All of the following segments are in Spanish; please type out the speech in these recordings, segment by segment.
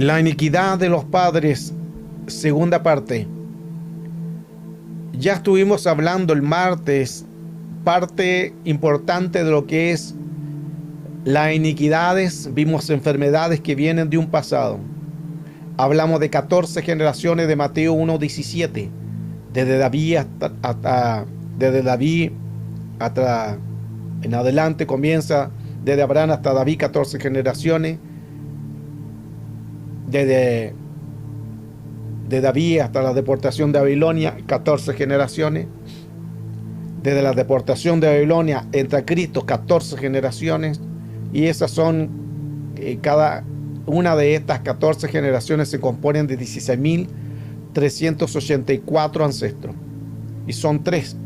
La iniquidad de los padres, segunda parte. Ya estuvimos hablando el martes, parte importante de lo que es las iniquidades. Vimos enfermedades que vienen de un pasado. Hablamos de 14 generaciones de Mateo 1:17. Desde David hasta en adelante comienza desde Abraham hasta David, 14 generaciones. De David hasta la deportación de Babilonia, 14 generaciones. Desde la deportación de Babilonia entra Cristo, 14 generaciones. Y esas son, cada una de estas 14 generaciones se componen de 16.384 ancestros. Y son 3,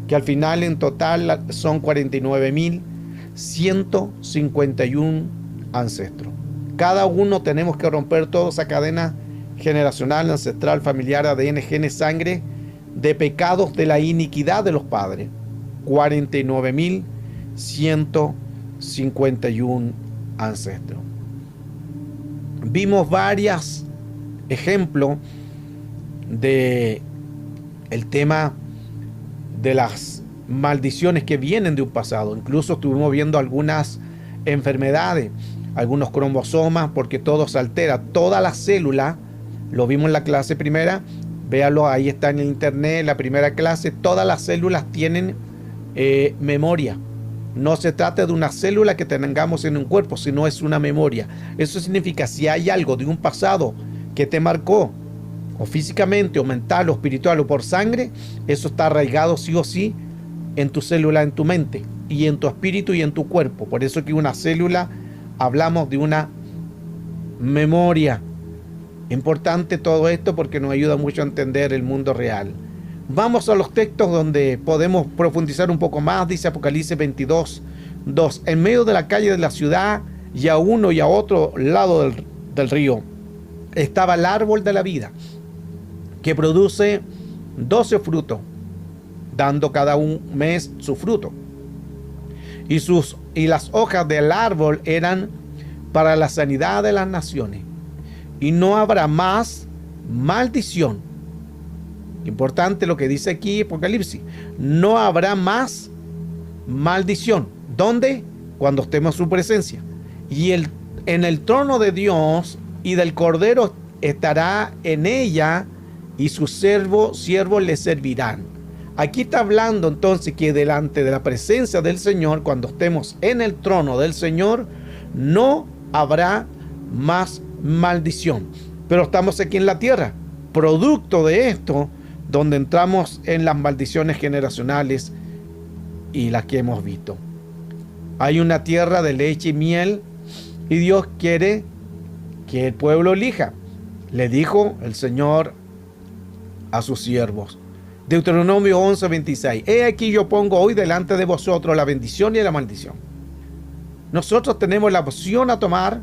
que al final en total son 49.151 ancestros. Cada uno tenemos que romper toda esa cadena generacional, ancestral, familiar, ADN, genes, sangre, de pecados de la iniquidad de los padres. 49.151 ancestros. Vimos varios ejemplos de el tema de las maldiciones que vienen de un pasado. Incluso estuvimos viendo algunas enfermedades, algunos cromosomas, porque todo se altera. Toda la célula, lo vimos en la clase primera, véalo, ahí está en el internet, la primera clase. Todas las células tienen memoria. No se trata de una célula que tengamos en un cuerpo, sino es una memoria. Eso significa, si hay algo de un pasado que te marcó, o físicamente, o mental, o espiritual, o por sangre, eso está arraigado sí o sí en tu célula, en tu mente, y en tu espíritu y en tu cuerpo. Por eso que una célula, hablamos de una memoria. Importante todo esto porque nos ayuda mucho a entender el mundo real. Vamos a los textos donde podemos profundizar un poco más. Dice Apocalipsis 22:2. En medio de la calle de la ciudad, y a uno y a otro lado del río, estaba el árbol de la vida, que produce 12 frutos, dando cada un mes su fruto. Y las hojas del árbol eran para la sanidad de las naciones. Y no habrá más maldición. Importante lo que dice aquí Apocalipsis. No habrá más maldición. ¿Dónde? Cuando estemos en su presencia. Y en el trono de Dios y del Cordero estará en ella, y sus siervos le servirán. Aquí está hablando entonces que delante de la presencia del Señor, cuando estemos en el trono del Señor, no habrá más maldición. Pero estamos aquí en la tierra, producto de esto, donde entramos en las maldiciones generacionales y las que hemos visto. Hay una tierra de leche y miel, y Dios quiere que el pueblo elija. Le dijo el Señor a sus siervos. Deuteronomio 11:26. He aquí yo pongo hoy delante de vosotros la bendición y la maldición. Nosotros tenemos la opción a tomar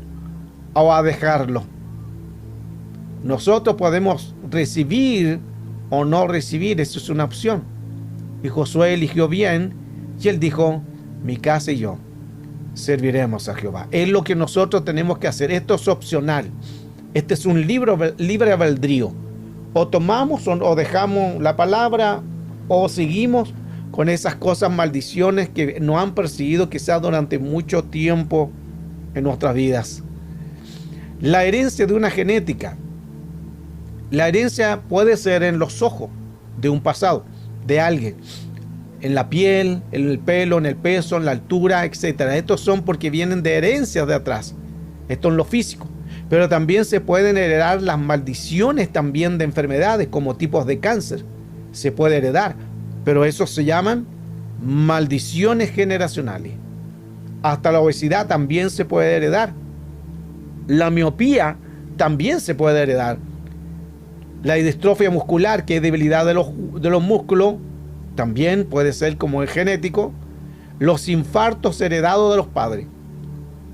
o a dejarlo. Nosotros podemos recibir o no recibir, eso es una opción. Y Josué eligió bien, y él dijo: mi casa y yo serviremos a Jehová. Es lo que nosotros tenemos que hacer. Esto es opcional. Este es un libre albedrío. O tomamos o dejamos la palabra, o seguimos con esas cosas, maldiciones que nos han perseguido quizás durante mucho tiempo en nuestras vidas. La herencia de una genética. La herencia puede ser en los ojos de un pasado, de alguien, en la piel, en el pelo, en el peso, en la altura, etc. Estos son porque vienen de herencias de atrás. Esto en lo físico. Pero también se pueden heredar las maldiciones también de enfermedades, como tipos de cáncer. Se puede heredar, pero eso se llaman maldiciones generacionales. Hasta la obesidad también se puede heredar. La miopía también se puede heredar. La distrofia muscular, que es debilidad de los músculos, también puede ser como es genético. Los infartos heredados de los padres.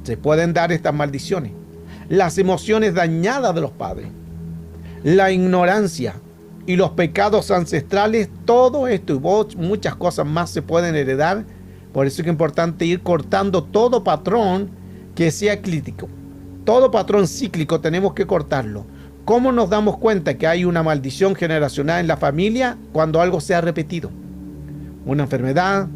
Se pueden dar estas maldiciones. Las emociones dañadas de los padres, la ignorancia y los pecados ancestrales, todo esto y muchas cosas más se pueden heredar. Por eso es importante ir cortando todo patrón que sea crítico. todo patrón cíclico tenemos que cortarlo. ¿Cómo nos damos cuenta que hay una maldición generacional en la familia? Cuando algo se ha repetido. Una enfermedad,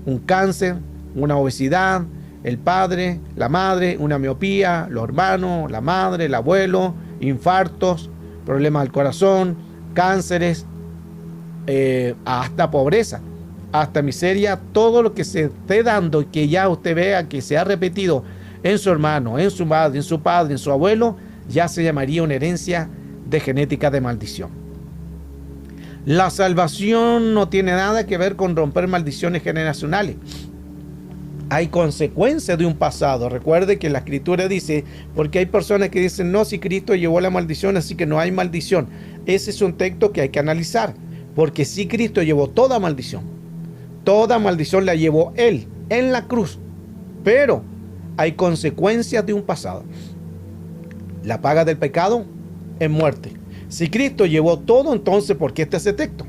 un cáncer, una obesidad, el padre, la madre, una miopía, los hermanos, la madre, el abuelo, infartos, problemas del corazón, cánceres, hasta pobreza, hasta miseria. Todo lo que se esté dando y que ya usted vea que se ha repetido en su hermano, en su madre, en su padre, en su abuelo, ya se llamaría una herencia de genética de maldición. La salvación no tiene nada que ver con romper maldiciones generacionales. Hay consecuencias de un pasado. Recuerde que la Escritura dice, porque hay personas que dicen, no, si Cristo llevó la maldición, así que no hay maldición. Ese es un texto que hay que analizar, porque si Cristo llevó toda maldición la llevó Él en la cruz, pero hay consecuencias de un pasado. La paga del pecado es muerte. Si Cristo llevó todo, entonces, ¿por qué está ese texto?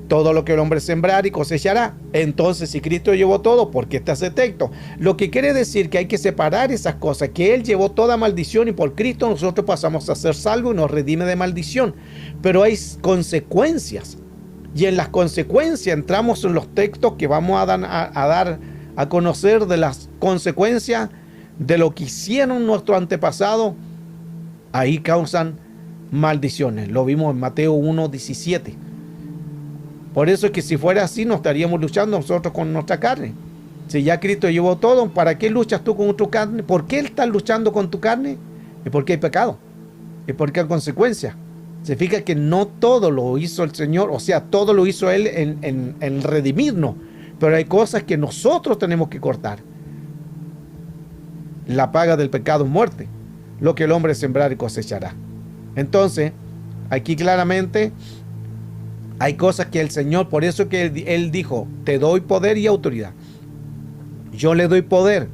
Todo lo que el hombre sembrar y cosechará. Entonces, si Cristo llevó todo, ¿por qué está ese texto? Lo que quiere decir que hay que separar esas cosas, que Él llevó toda maldición y por Cristo nosotros pasamos a ser salvos y nos redime de maldición. Pero hay consecuencias. Y en las consecuencias entramos en los textos que vamos a dar a conocer de las consecuencias de lo que hicieron nuestros antepasados. Ahí causan maldiciones. Lo vimos en Mateo 1:17. Por eso es que si fuera así, no estaríamos luchando nosotros con nuestra carne. Si ya Cristo llevó todo, ¿para qué luchas tú con tu carne? ¿Por qué estás luchando con tu carne? Es porque hay pecado. Es porque hay consecuencias. Se fija que no todo lo hizo el Señor, o sea, todo lo hizo Él en redimirnos. Pero hay cosas que nosotros tenemos que cortar. La paga del pecado es muerte. Lo que el hombre sembrar y cosechará. Entonces, aquí claramente hay cosas que el Señor, por eso que Él dijo, te doy poder y autoridad. Yo le doy poder,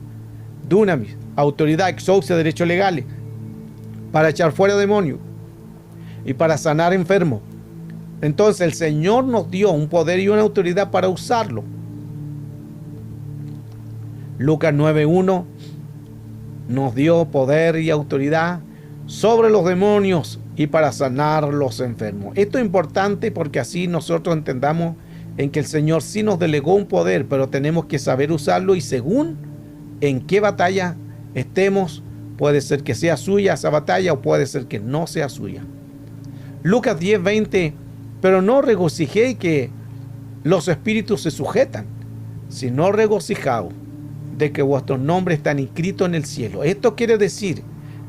dunamis, autoridad, exousia, derechos legales, para echar fuera demonios y para sanar enfermos. Entonces el Señor nos dio un poder y una autoridad para usarlo. Lucas 9:1 nos dio poder y autoridad sobre los demonios y para sanar los enfermos. Esto es importante porque así nosotros entendamos en que el Señor sí nos delegó un poder, pero tenemos que saber usarlo y según en qué batalla estemos, puede ser que sea suya esa batalla o puede ser que no sea suya. Lucas 10:20, pero no regocijéis que los espíritus se sujetan, sino regocijaos de que vuestros nombres están inscritos en el cielo. Esto quiere decir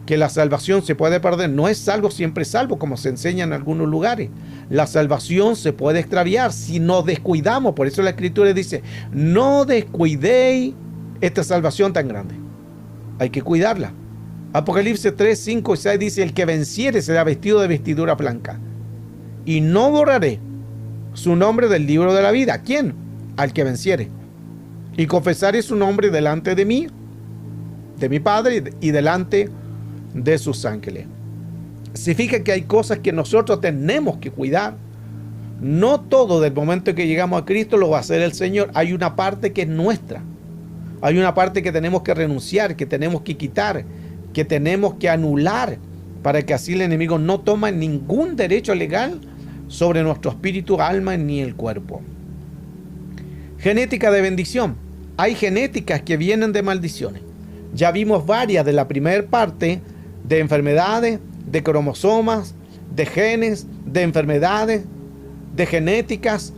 que la salvación se puede perder. No es salvo siempre salvo, como se enseña en algunos lugares. La salvación se puede extraviar si nos descuidamos. Por eso la Escritura dice, no descuidéis esta salvación tan grande. Hay que cuidarla. Apocalipsis 3, 5 y 6 dice, el que venciere será vestido de vestidura blanca. Y no borraré su nombre del libro de la vida. ¿A quién? Al que venciere. Y confesaré su nombre delante de mí, de mi Padre y delante de sus ángeles. Se fija que hay cosas que nosotros tenemos que cuidar. No todo del momento que llegamos a Cristo lo va a hacer el Señor. Hay una parte que es nuestra. Hay una parte que tenemos que renunciar, que tenemos que quitar, que tenemos que anular, para que así el enemigo no tome ningún derecho legal sobre nuestro espíritu, alma ni el cuerpo. Genética de bendición. Hay genéticas que vienen de maldiciones. Ya vimos varias de la primera parte, de enfermedades, de cromosomas, de genes, de enfermedades, de genéticas,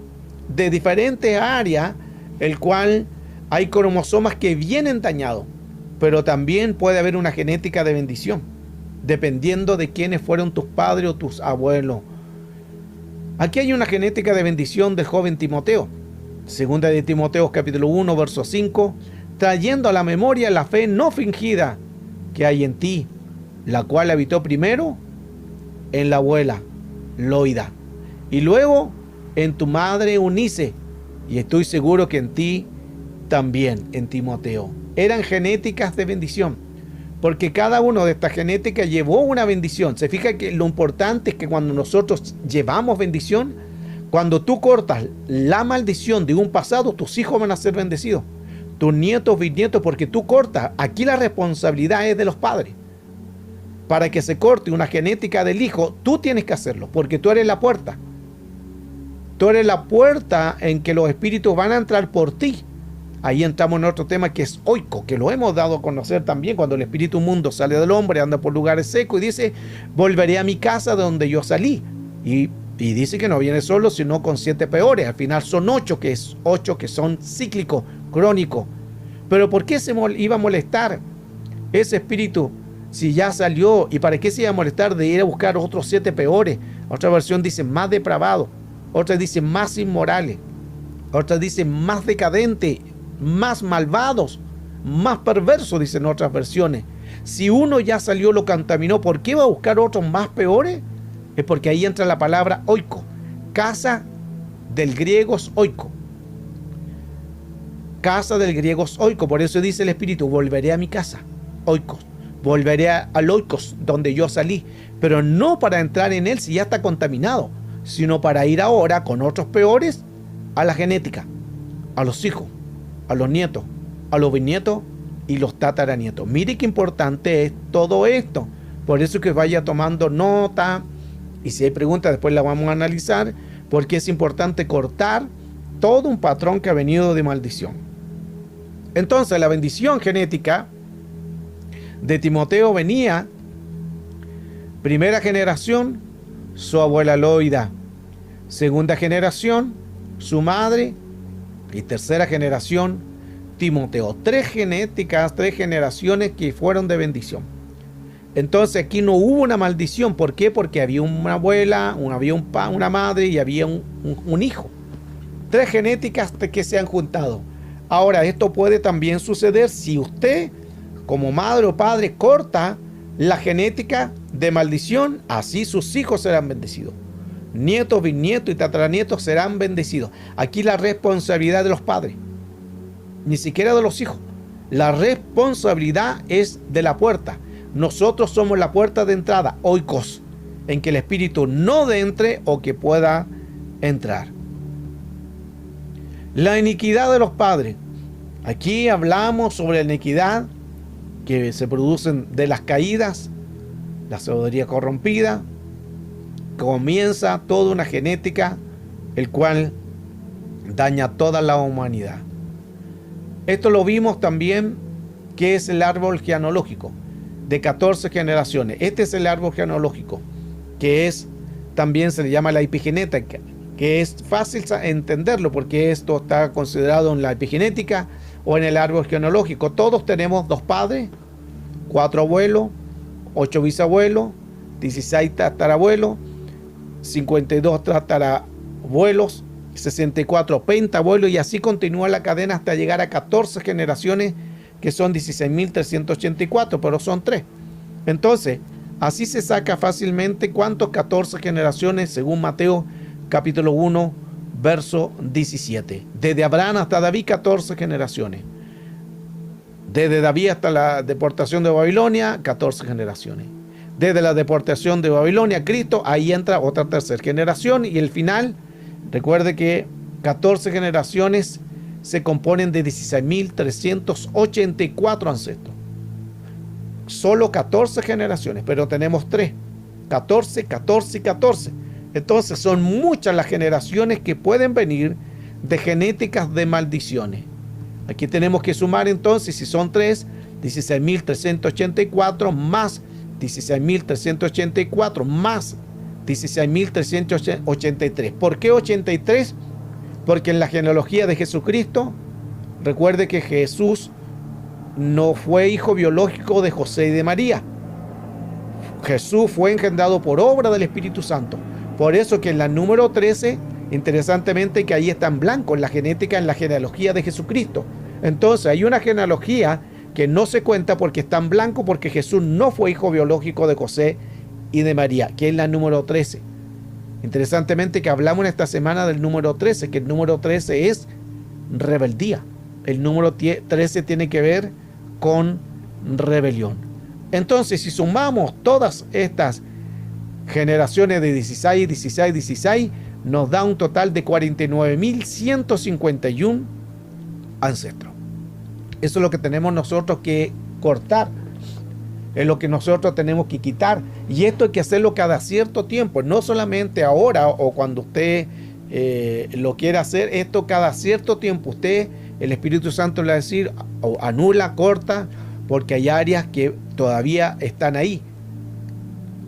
de diferentes áreas, el cual hay cromosomas que vienen dañados, pero también puede haber una genética de bendición, dependiendo de quiénes fueron tus padres o tus abuelos. Aquí hay una genética de bendición del joven Timoteo. Segunda de Timoteo capítulo 1, verso 5, trayendo a la memoria la fe no fingida que hay en ti, la cual habitó primero en la abuela Loida y luego en tu madre Eunice, y estoy seguro que en ti también, en Timoteo. Eran genéticas de bendición, porque cada uno de estas genéticas llevó una bendición. Se fija que lo importante es que cuando nosotros llevamos bendición, cuando tú cortas la maldición de un pasado, tus hijos van a ser bendecidos, tus nietos, bisnietos, porque tú cortas. Aquí la responsabilidad es de los padres. para que se corte una genética del hijo, tú tienes que hacerlo, porque tú eres la puerta. Tú eres la puerta en que los espíritus van a entrar por ti. Ahí entramos en otro tema que es oiko, que lo hemos dado a conocer también cuando el espíritu mundo sale del hombre, anda por lugares secos y dice, volveré a mi casa de donde yo salí. Y dice que no viene solo, sino con 7 peores. Al final son 8 que son cíclicos, crónicos. Pero ¿por qué se iba a molestar ese espíritu si ya salió? ¿Y para qué se iba a molestar de ir a buscar otros 7 peores? Otra versión dice más depravados, otra dice más inmorales, otra dice más decadentes, más malvados, más perversos, dicen otras versiones. Si uno ya salió, lo contaminó, ¿por qué va a buscar otros más peores? Es porque ahí entra la palabra oiko. Casa del griego es oiko. Casa del griego es oiko. Por eso dice el Espíritu, volveré a mi casa, oikos. Volveré al oikos, donde yo salí. Pero no para entrar en él si ya está contaminado, sino para ir ahora con otros peores a la genética, a los hijos, a los nietos, a los bisnietos y los tataranietos. Mire qué importante es todo esto. Por eso que vaya tomando nota. Y si hay preguntas, después las vamos a analizar, porque es importante cortar todo un patrón que ha venido de maldición. Entonces, la bendición genética de Timoteo venía, primera generación, su abuela Loida, segunda generación, su madre, y tercera generación, Timoteo. 3 genéticas, 3 generaciones que fueron de bendición. Entonces aquí no hubo una maldición. ¿Por qué? Porque había una abuela, había una madre y había un hijo. 3 genéticas que se han juntado. Ahora, esto puede también suceder si usted, como madre o padre, corta la genética de maldición. Así sus hijos serán bendecidos. Nietos, bisnietos y tataranietos serán bendecidos. Aquí la responsabilidad de los padres, ni siquiera de los hijos. La responsabilidad es de la puerta. Nosotros somos la puerta de entrada, oikos, en que el espíritu no entre o que pueda entrar. La iniquidad de los padres. Aquí hablamos sobre la iniquidad que se producen de las caídas, la sabiduría corrompida. Comienza toda una genética, el cual daña toda la humanidad. Esto lo vimos también, que es el árbol genealógico de 14 generaciones. Este es el árbol genealógico, que es, también se le llama la epigenética, que es fácil entenderlo porque esto está considerado en la epigenética o en el árbol genealógico. Todos tenemos 2 padres, 4 abuelos, 8 bisabuelos, 16 tatarabuelos, 52 tatarabuelos, 64 pentabuelos, y así continúa la cadena hasta llegar a 14 generaciones, que son 16.384, pero son 3. Entonces, así se saca fácilmente cuántos 14 generaciones, según Mateo capítulo 1, verso 17. Desde Abraham hasta David, 14 generaciones. Desde David hasta la deportación de Babilonia, 14 generaciones. Desde la deportación de Babilonia a Cristo, ahí entra otra tercera generación, y el final, recuerde que 14 generaciones se componen de 16.384 ancestros. Solo 14 generaciones, pero tenemos 3. 14, 14 y 14. Entonces son muchas las generaciones que pueden venir de genéticas de maldiciones. Aquí tenemos que sumar entonces, si son 3, 16.384 más 16.384 más 16.383. ¿Por qué 83? Porque en la genealogía de Jesucristo, recuerde que Jesús no fue hijo biológico de José y de María. Jesús fue engendrado por obra del Espíritu Santo. Por eso que en la número 13, interesantemente, que ahí está en blanco, en la genética, en la genealogía de Jesucristo. Entonces hay una genealogía que no se cuenta porque está en blanco, porque Jesús no fue hijo biológico de José y de María, que es la número 13. Interesantemente que hablamos en esta semana del número 13, que el número 13 es rebeldía. El número 13 tiene que ver con rebelión. Entonces, si sumamos todas estas generaciones de 16, 16, 16, nos da un total de 49.151 ancestros. Eso es lo que tenemos nosotros que cortar. es lo que nosotros tenemos que quitar. Y esto hay que hacerlo cada cierto tiempo, no solamente ahora o cuando usted lo quiera hacer. Esto cada cierto tiempo usted, el Espíritu Santo le va a decir, o anula, corta, porque hay áreas que todavía están ahí.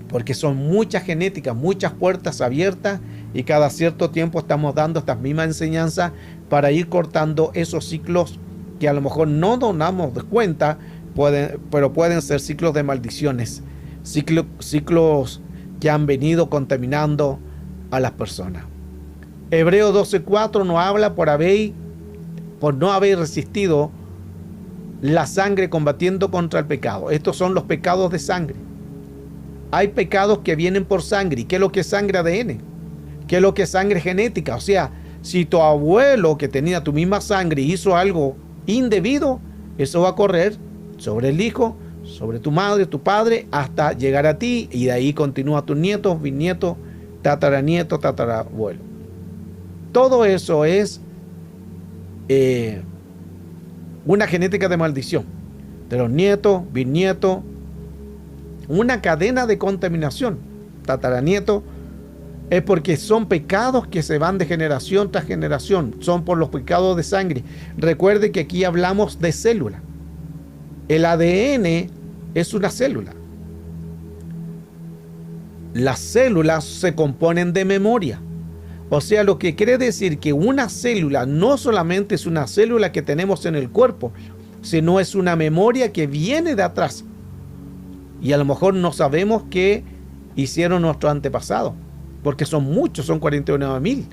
Porque son muchas genéticas, muchas puertas abiertas, y cada cierto tiempo estamos dando estas mismas enseñanzas para ir cortando esos ciclos que a lo mejor no nos damos cuenta, pero pueden ser ciclos de maldiciones, ciclos que han venido contaminando a las personas. Hebreos 12:4 nos habla por no haber resistido la sangre combatiendo contra el pecado. Estos son los pecados de sangre. Hay pecados que vienen por sangre. ¿Y qué es lo que es sangre ADN? ¿Qué es lo que es sangre genética? O sea, si tu abuelo que tenía tu misma sangre hizo algo indebido, eso va a correr sobre el hijo, sobre tu madre, tu padre, hasta llegar a ti, y de ahí continúa a tus nietos, bisnietos, tataranietos, tatarabuelo. Todo eso es una genética de maldición de los nietos, bisnietos, una cadena de contaminación. Tataranietos, es porque son pecados que se van de generación tras generación, son por los pecados de sangre. Recuerde que aquí hablamos de célula. El ADN es una célula. Las células se componen de memoria. O sea, lo que quiere decir que una célula no solamente es una célula que tenemos en el cuerpo, sino es una memoria que viene de atrás. Y a lo mejor no sabemos qué hicieron nuestros antepasados, porque son muchos, son 49,000.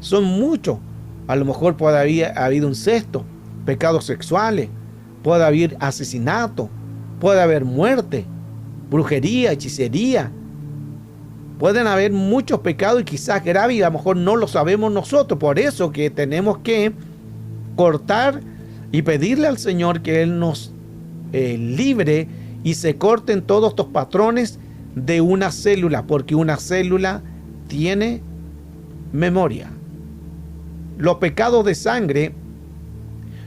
Son muchos. A lo mejor puede haber habido incesto, pecados sexuales, puede haber asesinato, puede haber muerte, brujería, hechicería. Pueden haber muchos pecados y quizás graves, y a lo mejor no lo sabemos nosotros. Por eso que tenemos que cortar y pedirle al Señor que Él nos libre y se corten todos estos patrones de una célula, porque una célula tiene memoria. Los pecados de sangre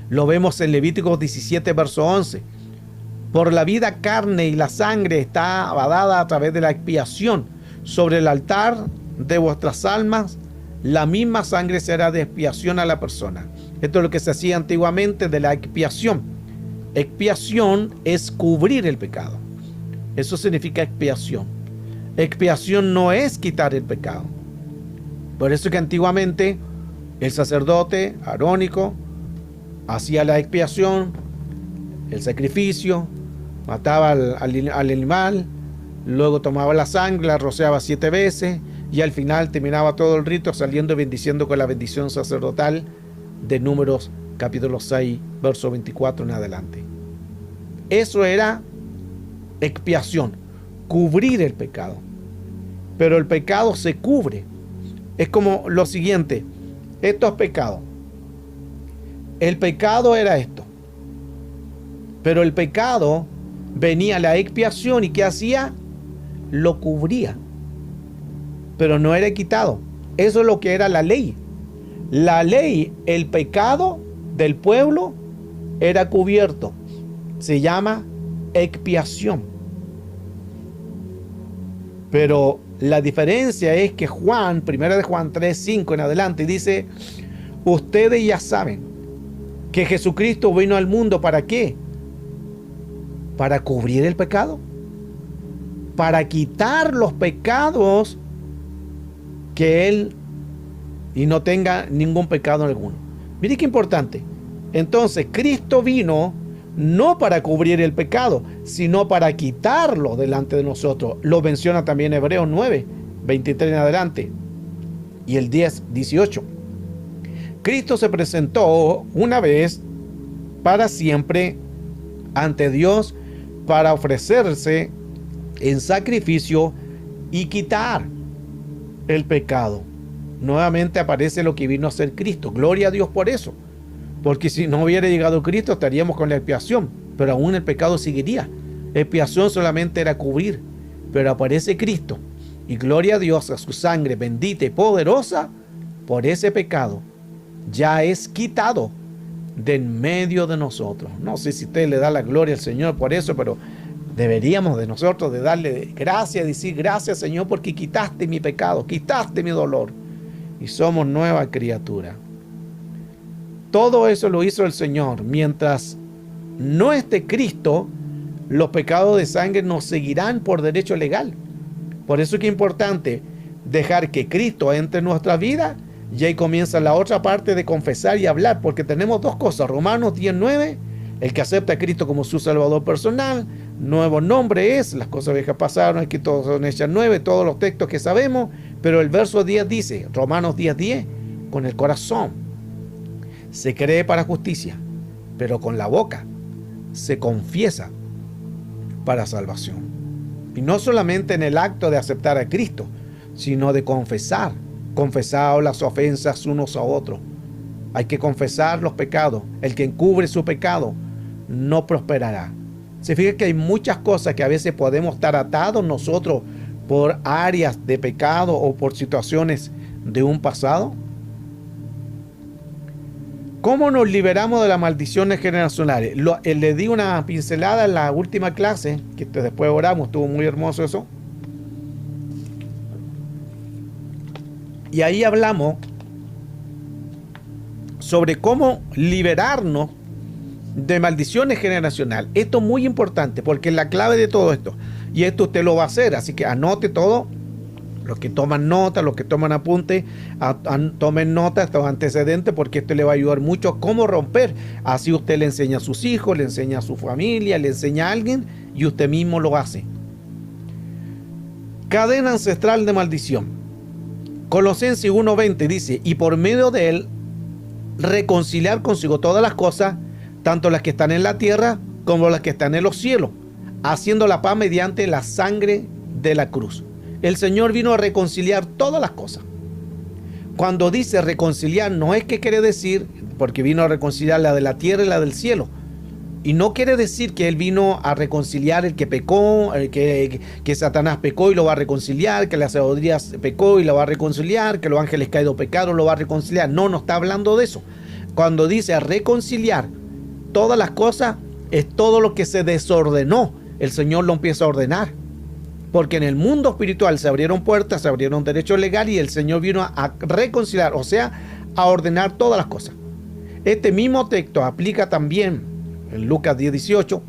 lo vemos en Levíticos 17, verso 11. Por la vida, carne y la sangre está dada a través de la expiación. Sobre el altar de vuestras almas, la misma sangre será de expiación a la persona. Esto es lo que se hacía antiguamente de la expiación. Expiación es cubrir el pecado. Eso significa expiación. Expiación no es quitar el pecado. Por eso que antiguamente el sacerdote arónico hacía la expiación, el sacrificio, mataba al animal, luego tomaba la sangre, la rociaba 7 veces y al final terminaba todo el rito saliendo y bendiciendo con la bendición sacerdotal de Números capítulo 6, verso 24 en adelante. Eso era expiación, cubrir el pecado. Pero el pecado se cubre. Es como lo siguiente, estos pecados. El pecado era esto. Pero el pecado venía la expiación y ¿qué hacía? Lo cubría. Pero no era quitado. Eso es lo que era la ley. La ley, el pecado del pueblo era cubierto. Se llama expiación. Pero la diferencia es que Juan, 1 de Juan 3, 5 en adelante, dice: ustedes ya saben que Jesucristo vino al mundo, ¿para qué? Para cubrir el pecado, para quitar los pecados que Él y no tenga ningún pecado alguno. Mire qué importante. Entonces, Cristo vino no para cubrir el pecado, sino para quitarlo delante de nosotros. Lo menciona también Hebreos 9, 23 en adelante, y el 10, 18. Cristo se presentó una vez para siempre ante Dios para ofrecerse en sacrificio y quitar el pecado. Nuevamente aparece lo que vino a hacer Cristo. Gloria a Dios por eso. Porque si no hubiera llegado Cristo estaríamos con la expiación, pero aún el pecado seguiría. La expiación solamente era cubrir, pero aparece Cristo y gloria a Dios, a su sangre bendita y poderosa, por ese pecado ya es quitado de en medio de nosotros. No sé si usted le da la gloria al Señor por eso, pero Deberíamos de nosotros de darle gracias, decir gracias Señor porque quitaste mi pecado, quitaste mi dolor y somos nueva criatura. Todo eso lo hizo el Señor. Mientras no esté Cristo, los pecados de sangre nos seguirán por derecho legal. Por eso es que es importante dejar que Cristo entre en nuestra vida y ahí comienza la otra parte de confesar y hablar, porque tenemos dos cosas. Romanos 10:9, el que acepta a Cristo como su Salvador personal, nuevo nombre es, las cosas viejas pasaron, aquí todos son hechas nuevas, todos los textos que sabemos, pero el verso 10 dice, Romanos 10:10, con el corazón se cree para justicia, pero con la boca se confiesa para salvación. Y no solamente en el acto de aceptar a Cristo, sino de confesar las ofensas unos a otros. Hay que confesar los pecados. El que encubre su pecado no prosperará. Se fija que hay muchas cosas que a veces podemos estar atados nosotros por áreas de pecado o por situaciones de un pasado. ¿Cómo nos liberamos de las maldiciones generacionales? Le di una pincelada en la última clase, que después oramos, estuvo muy hermoso eso. Y ahí hablamos sobre cómo liberarnos de maldiciones generacionales. Esto es muy importante porque es la clave de todo esto. Y esto usted lo va a hacer, así que anote todo. Los que toman nota, los que toman apunte, tomen nota de estos antecedentes porque esto le va a ayudar mucho a cómo romper. Así usted le enseña a sus hijos, le enseña a su familia, le enseña a alguien y usted mismo lo hace. Cadena ancestral de maldición. Colosenses 1:20 dice, y por medio de él reconciliar consigo todas las cosas, tanto las que están en la tierra como las que están en los cielos, haciendo la paz mediante la sangre de la cruz. El Señor vino a reconciliar todas las cosas. Cuando dice reconciliar, no es que quiere decir, porque vino a reconciliar la de la tierra y la del cielo. Y no quiere decir que Él vino a reconciliar el que pecó, que Satanás pecó y lo va a reconciliar, que la sabiduría pecó y lo va a reconciliar, que los ángeles caídos pecaron lo va a reconciliar. No está hablando de eso. Cuando dice reconciliar todas las cosas, es todo lo que se desordenó. El Señor lo empieza a ordenar. Porque en el mundo espiritual se abrieron puertas, se abrieron derechos legales y el Señor vino a reconciliar, o sea, a ordenar todas las cosas. Este mismo texto aplica también en Lucas 10:18.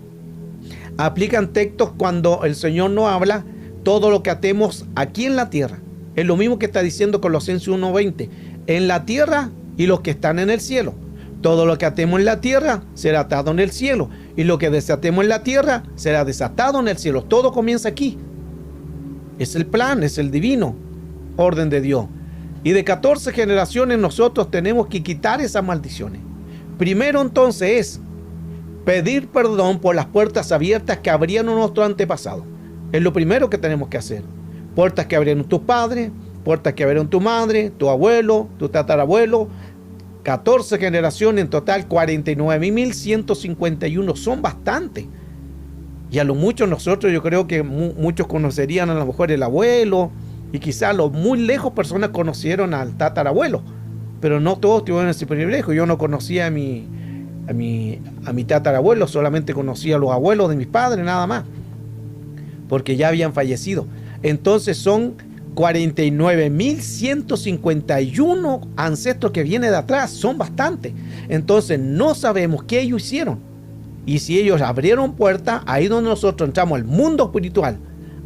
Aplican textos cuando el Señor nos habla todo lo que atemos aquí en la tierra. Es lo mismo que está diciendo Colosenses 1:20. En la tierra y los que están en el cielo. Todo lo que atemos en la tierra será atado en el cielo. Y lo que desatemos en la tierra será desatado en el cielo. Todo comienza aquí. Es el plan, es el divino orden de Dios. Y de 14 generaciones nosotros tenemos que quitar esas maldiciones. Primero entonces es pedir perdón por las puertas abiertas que abrieron nuestros antepasados. Es lo primero que tenemos que hacer. Puertas que abrieron tus padres, puertas que abrieron tu madre, tu abuelo, tu tatarabuelo. 14 generaciones en total, 49.151. Son bastantes. Y a lo mucho nosotros, yo creo que muchos conocerían a lo mejor el abuelo, y quizás los muy lejos personas conocieron al tatarabuelo, pero no todos tuvieron ese privilegio. Yo no conocía a mi tatarabuelo, solamente conocía a los abuelos de mis padres, nada más, porque ya habían fallecido. Entonces son 49.151 ancestros que vienen de atrás, son bastantes. Entonces no sabemos qué ellos hicieron. Y si ellos abrieron puertas, ahí donde nosotros entramos al mundo espiritual,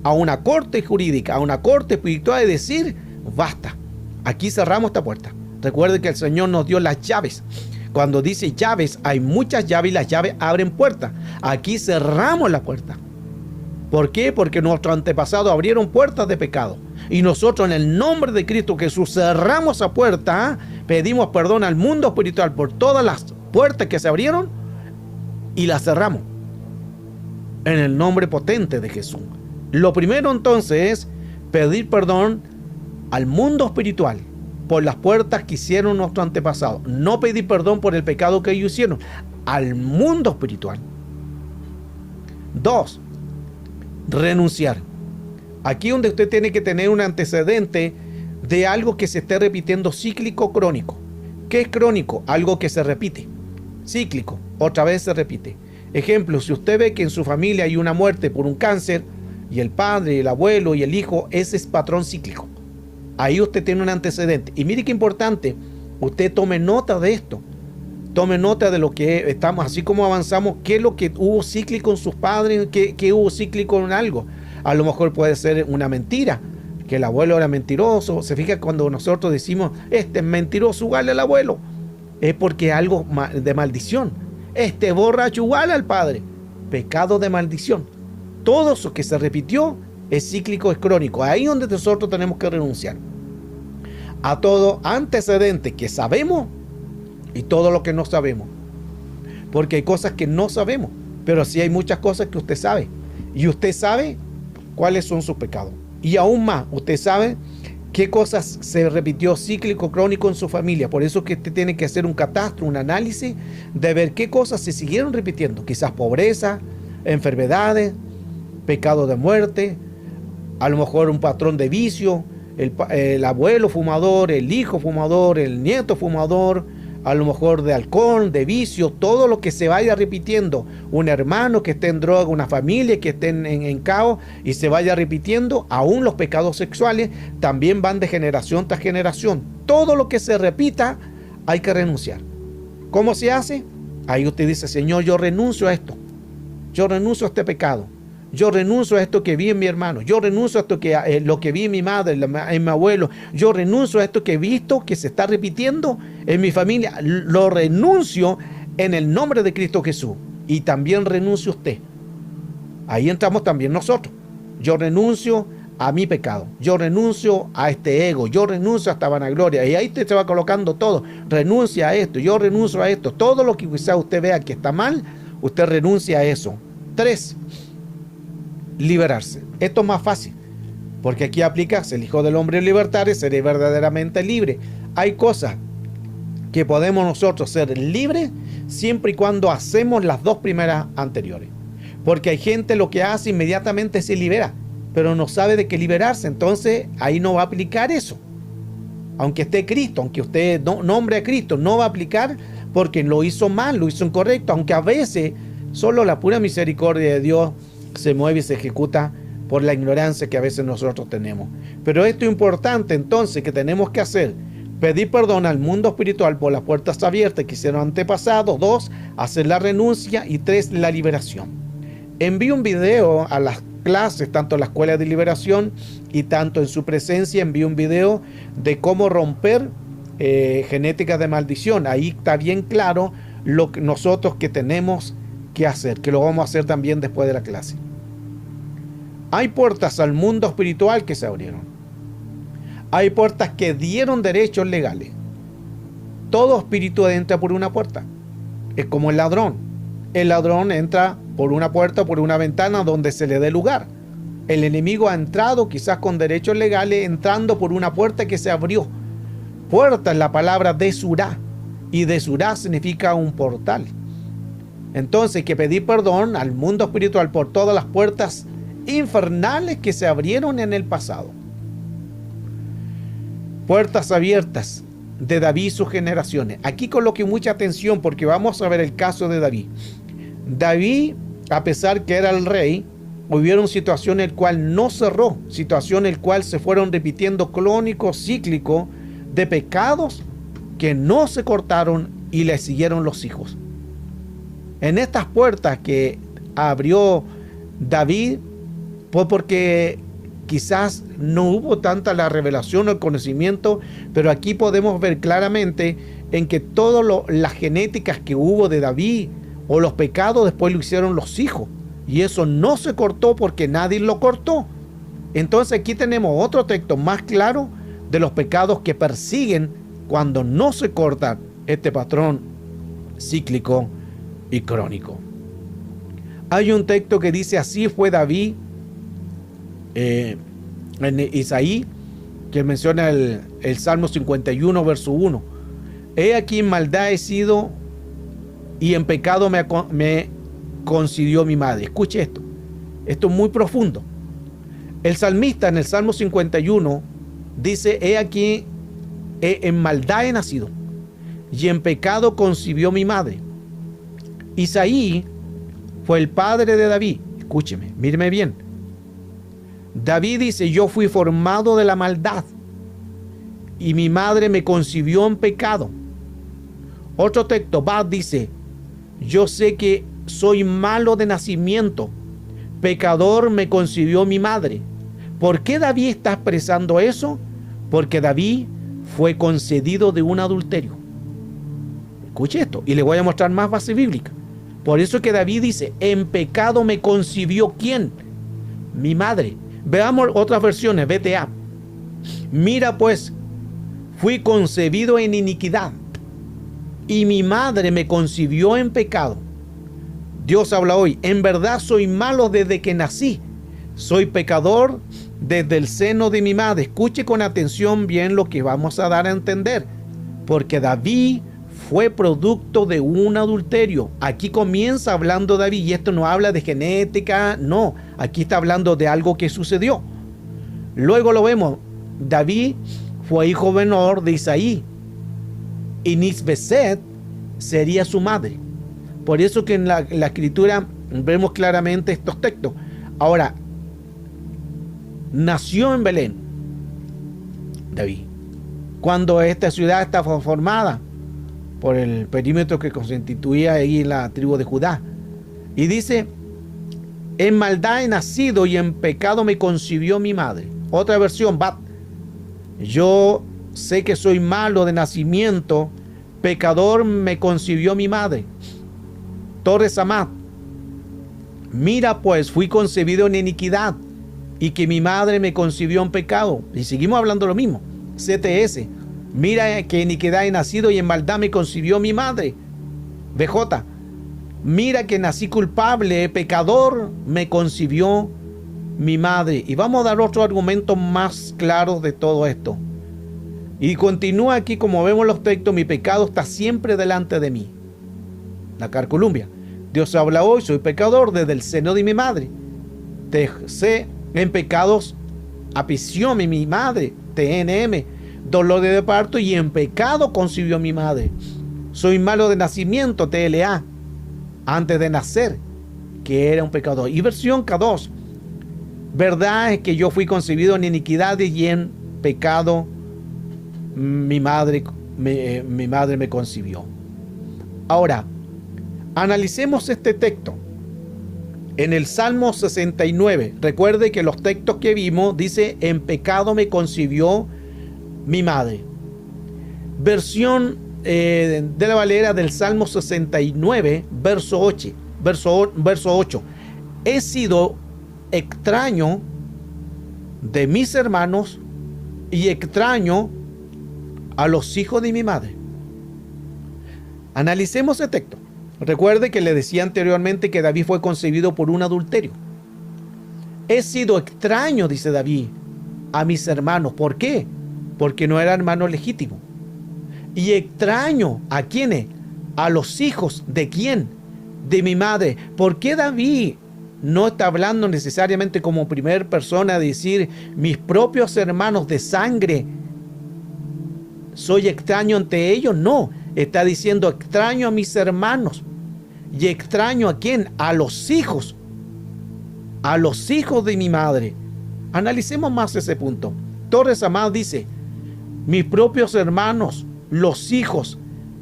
a una corte jurídica, a una corte espiritual, y decir, basta, aquí cerramos esta puerta. Recuerden que el Señor nos dio las llaves. Cuando dice llaves, hay muchas llaves y las llaves abren puertas. Aquí cerramos la puerta. ¿Por qué? Porque nuestros antepasados abrieron puertas de pecado. Y nosotros en el nombre de Cristo Jesús cerramos esa puerta, pedimos perdón al mundo espiritual por todas las puertas que se abrieron y las cerramos en el nombre potente de Jesús. Lo primero entonces es pedir perdón al mundo espiritual por las puertas que hicieron nuestros antepasados. No pedir perdón por el pecado que ellos hicieron, al mundo espiritual. 2. Renunciar. Aquí donde usted tiene que tener un antecedente de algo que se esté repitiendo cíclico crónico. ¿Qué es crónico? Algo que se repite. Cíclico, otra vez se repite. Ejemplo, si usted ve que en su familia hay una muerte por un cáncer, y el padre, el abuelo y el hijo, ese es patrón cíclico. Ahí usted tiene un antecedente. Y mire qué importante, usted tome nota de esto. Tome nota de lo que estamos, así como avanzamos, qué es lo que hubo cíclico en sus padres, qué hubo cíclico en algo. A lo mejor puede ser una mentira, que el abuelo era mentiroso. Se fija cuando nosotros decimos, este es mentiroso igual al abuelo, es porque es algo de maldición. Este borracho igual al padre, pecado de maldición. Todo eso que se repitió es cíclico, es crónico. Ahí es donde nosotros tenemos que renunciar a todo antecedente que sabemos y todo lo que no sabemos. Porque hay cosas que no sabemos, pero sí hay muchas cosas que usted sabe. Y usted sabe cuáles son sus pecados. Y aún más, usted sabe qué cosas se repitió cíclico, crónico en su familia. Por eso que usted tiene que hacer un catastro, un análisis de ver qué cosas se siguieron repitiendo. Quizás pobreza, enfermedades, pecado de muerte, a lo mejor un patrón de vicio, el abuelo fumador, el hijo fumador, el nieto fumador, a lo mejor de alcohol, de vicio, todo lo que se vaya repitiendo, un hermano que esté en droga, una familia que esté en caos y se vaya repitiendo, aún los pecados sexuales también van de generación tras generación. Todo lo que se repita hay que renunciar. ¿Cómo se hace? Ahí usted dice, Señor, yo renuncio a esto, yo renuncio a este pecado. Yo renuncio a esto que vi en mi hermano. Yo renuncio a esto que lo que vi en mi madre, en mi abuelo. Yo renuncio a esto que he visto que se está repitiendo en mi familia. Lo renuncio en el nombre de Cristo Jesús. Y también renuncio a usted. Ahí entramos también nosotros. Yo renuncio a mi pecado. Yo renuncio a este ego. Yo renuncio a esta vanagloria. Y ahí usted se va colocando todo. Renuncia a esto. Yo renuncio a esto. Todo lo que quizá usted vea que está mal, usted renuncia a eso. 3. Liberarse. Esto es más fácil, porque aquí aplica, el Hijo del Hombre libertare, seré verdaderamente libre. Hay cosas que podemos nosotros ser libres siempre y cuando hacemos las dos primeras anteriores. Porque hay gente lo que hace inmediatamente se libera, pero no sabe de qué liberarse, entonces ahí no va a aplicar eso. Aunque esté Cristo, aunque usted nombre a Cristo, no va a aplicar porque lo hizo mal, lo hizo incorrecto, aunque a veces solo la pura misericordia de Dios se mueve y se ejecuta por la ignorancia que a veces nosotros tenemos. Pero esto es importante entonces que tenemos que hacer: pedir perdón al mundo espiritual por las puertas abiertas que hicieron antepasados. 2, hacer la renuncia. Y 3, la liberación. Envío un video a las clases, tanto en la escuela de liberación y tanto en su presencia. Envío un video de cómo romper genética de maldición. Ahí está bien claro lo que nosotros que tenemos que hacer, que lo vamos a hacer también después de la clase. Hay puertas al mundo espiritual que se abrieron. Hay puertas que dieron derechos legales. Todo espíritu entra por una puerta. Es como el ladrón. El ladrón entra por una puerta, por una ventana donde se le dé lugar. El enemigo ha entrado quizás con derechos legales, entrando por una puerta que se abrió. Puerta es la palabra desurá, y desurá significa un portal. Entonces hay que pedir perdón al mundo espiritual por todas las puertas infernales que se abrieron en el pasado. Puertas abiertas de David y sus generaciones. Aquí coloque mucha atención porque vamos a ver el caso de David. David, a pesar que era el rey, hubieron situaciones en el cual no cerró, situaciones en el cual se fueron repitiendo crónicos, cíclicos de pecados que no se cortaron y le siguieron los hijos. En estas puertas que abrió David fue porque quizás no hubo tanta la revelación o el conocimiento, pero aquí podemos ver claramente en que todas las genéticas que hubo de David o los pecados después lo hicieron los hijos, y eso no se cortó porque nadie lo cortó. Entonces aquí tenemos otro texto más claro de los pecados que persiguen cuando no se corta este patrón cíclico y crónico. Hay un texto que dice: así fue David, en Isaí, que menciona el Salmo 51, verso 1. He aquí en maldad he sido, y en pecado me concibió mi madre. Escuche esto. Esto es muy profundo. El salmista en el Salmo 51 dice: he aquí en maldad he nacido, y en pecado concibió mi madre. Isaí fue el padre de David. Escúcheme, míreme bien. David dice, yo fui formado de la maldad y mi madre me concibió en pecado. Otro texto, Bad dice, yo sé que soy malo de nacimiento, pecador me concibió mi madre. ¿Por qué David está expresando eso? Porque David fue concedido de un adulterio. Escuche esto, y le voy a mostrar más base bíblica. Por eso es que David dice, en pecado me concibió ¿quién? Mi madre. Veamos otras versiones, BTA. Mira pues, fui concebido en iniquidad y mi madre me concibió en pecado. Dios habla hoy, en verdad soy malo desde que nací, soy pecador desde el seno de mi madre. Escuche con atención bien lo que vamos a dar a entender, porque David fue producto de un adulterio. Aquí comienza hablando David, y esto no habla de genética, no, aquí está hablando de algo que sucedió. Luego lo vemos, David fue hijo menor de Isaí, y Nisbeset sería su madre. Por eso que en la escritura vemos claramente estos textos. Ahora, nació en Belén David, cuando esta ciudad estaba formada por el perímetro que constituía ahí la tribu de Judá. Y dice, en maldad he nacido y en pecado me concibió mi madre. Otra versión, Bat, yo sé que soy malo de nacimiento, pecador me concibió mi madre. Torres Amat, mira pues, fui concebido en iniquidad y que mi madre me concibió en pecado. Y seguimos hablando lo mismo. CTS, mira que iniquidad he nacido y en maldad me concibió mi madre. BJ, mira que nací culpable, pecador me concibió mi madre. Y vamos a dar otro argumento más claro de todo esto. Y continúa aquí, como vemos los textos, mi pecado está siempre delante de mí. La Carcolumbia, Dios habla hoy, soy pecador desde el seno de mi madre. TC, en pecados apició mi madre. TNM, dolor de parto y en pecado concibió mi madre. Soy malo de nacimiento. TLA, antes de nacer, que era un pecador. Y versión K2, verdad es que yo fui concebido en iniquidad y en pecado mi madre me concibió. Ahora, analicemos este texto. En el Salmo 69, recuerde que los textos que vimos dice, en pecado me concibió mi madre. Versión de la Valera del Salmo 69, verso 8. He sido extraño de mis hermanos y extraño a los hijos de mi madre. Analicemos el texto. Recuerde que le decía anteriormente que David fue concebido por un adulterio. He sido extraño, dice David, a mis hermanos. ¿Por qué? Porque no era hermano legítimo. Y extraño, ¿a quiénes? A los hijos. ¿De quién? De mi madre. ¿Por qué David no está hablando necesariamente como primera persona de decir, mis propios hermanos de sangre, soy extraño ante ellos? No, está diciendo extraño a mis hermanos. ¿Y extraño a quién? A los hijos de mi madre. Analicemos más ese punto. Torres Amad dice, mis propios hermanos, los hijos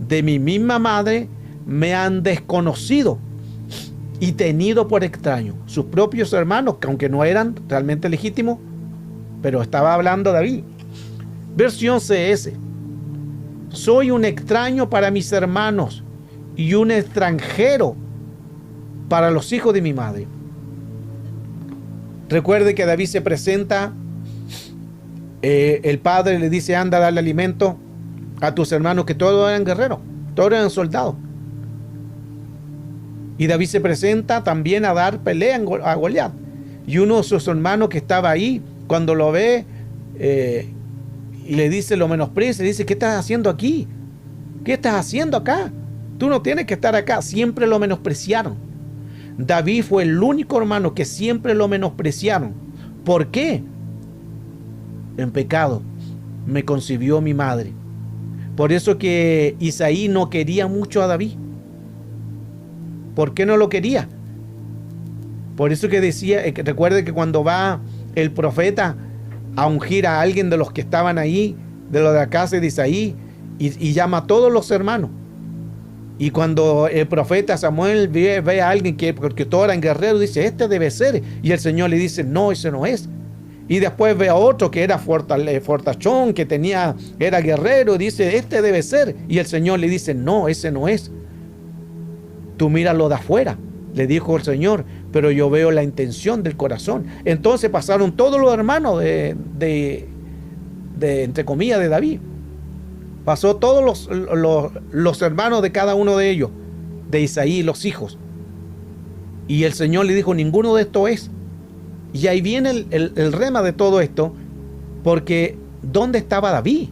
de mi misma madre, me han desconocido y tenido por extraño. Sus propios hermanos, que aunque no eran realmente legítimos, pero estaba hablando David. Versión CS, soy un extraño para mis hermanos y un extranjero para los hijos de mi madre. Recuerde que David se presenta, el padre le dice, anda a darle alimento a tus hermanos, que todos eran guerreros, todos eran soldados. Y David se presenta también a dar pelea a Goliat. Y uno de sus hermanos que estaba ahí, cuando lo ve, y le dice, lo menosprecia, le dice, ¿qué estás haciendo aquí? ¿Qué estás haciendo acá? Tú no tienes que estar acá. Siempre lo menospreciaron. David fue el único hermano que siempre lo menospreciaron. ¿Por qué? En pecado me concibió mi madre. Por eso que Isaí no quería mucho a David. ¿Por qué no lo quería? Por eso que decía, que recuerde que cuando va el profeta a ungir a alguien de los que estaban ahí, de los de la casa de Isaí, y llama a todos los hermanos. Y cuando el profeta Samuel ve a alguien porque todos eran guerreros, dice, este debe ser. Y el Señor le dice, no, ese no es. Y después ve a otro que era fortachón, que era guerrero, y dice, este debe ser. Y el Señor le dice, no, ese no es. Tú míralo de afuera, le dijo el Señor, pero yo veo la intención del corazón. Entonces pasaron todos los hermanos de entre comillas, de David. Pasó todos los hermanos de cada uno de ellos, de Isaí, los hijos. Y el Señor le dijo, ninguno de estos es. Y ahí viene el rema de todo esto, porque ¿dónde estaba David?